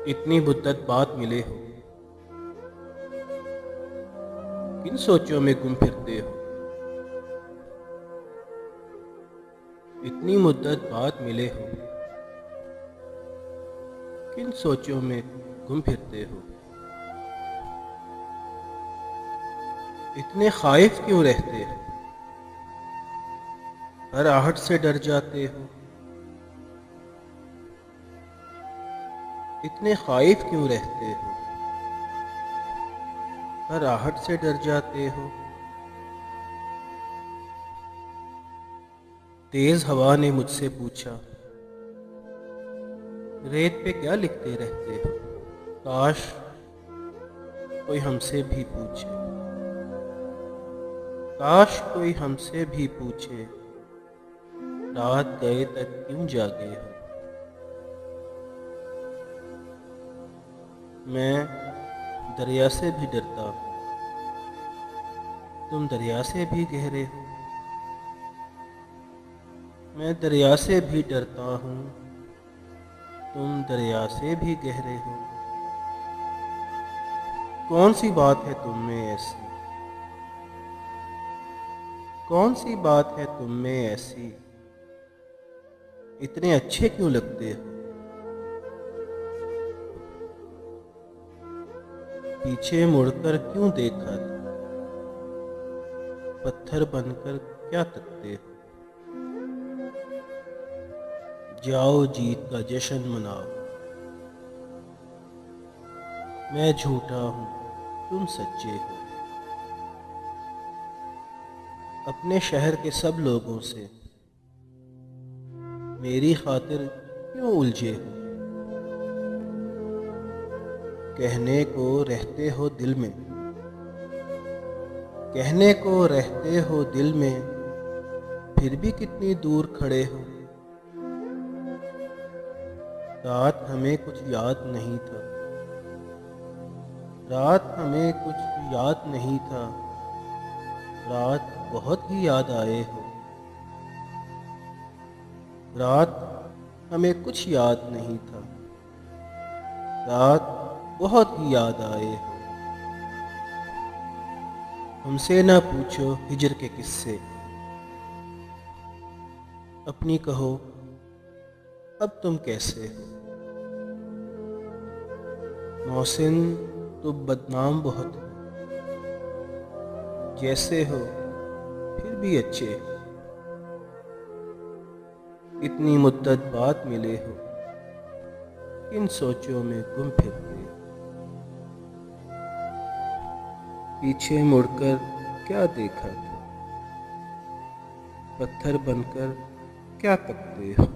इतनी मुद्दत बाद मिले हो, किन सोचों में गुम फिरते हो। इतनी मुद्दत बाद मिले हो, किन सोचों में गुम फिरते हो। इतने खाइफ क्यों रहते हो, हर आहट से डर जाते हो। इतने खाइफ क्यों रहते हो, हर आहट से डर जाते हो। तेज हवा ने मुझसे पूछा, रेत पे क्या लिखते रहते हो। काश कोई हमसे भी पूछे, काश कोई हमसे भी पूछे, रात गए तक क्यों जागे हो। मैं दरिया से भी डरता हूँ, तुम दरिया से भी गहरे हो। मैं दरिया से भी डरता हूँ, तुम दरिया से भी गहरे हो। कौन सी बात है तुम में ऐसी, कौन सी बात है तुम में ऐसी, इतने अच्छे क्यों लगते हो। पीछे मुड़कर क्यों देखा था, पत्थर बनकर क्या तकते हो। जाओ जीत का जश्न मनाओ, मैं झूठा हूँ तुम सच्चे हो। अपने शहर के सब लोगों से मेरी खातिर क्यों उलझे हो। कहने को रहते हो दिल में, कहने को रहते हो दिल में, फिर भी कितनी दूर खड़े हो। रात हमें कुछ याद नहीं था, रात हमें कुछ याद नहीं था, रात बहुत ही याद आए हो। रात हमें कुछ याद नहीं था, रात बहुत ही याद आए हो। हमसे ना पूछो हिजर के किस्से, अपनी कहो अब तुम कैसे हो। मोहसिन तुम बदनाम बहुत हो, जैसे हो फिर भी अच्छे हो। इतनी मुद्दत बाद मिले हो, किन सोचों में गुम फिरते हो। पीछे मुड़कर क्या देखा था, पत्थर बनकर क्या तकते हो।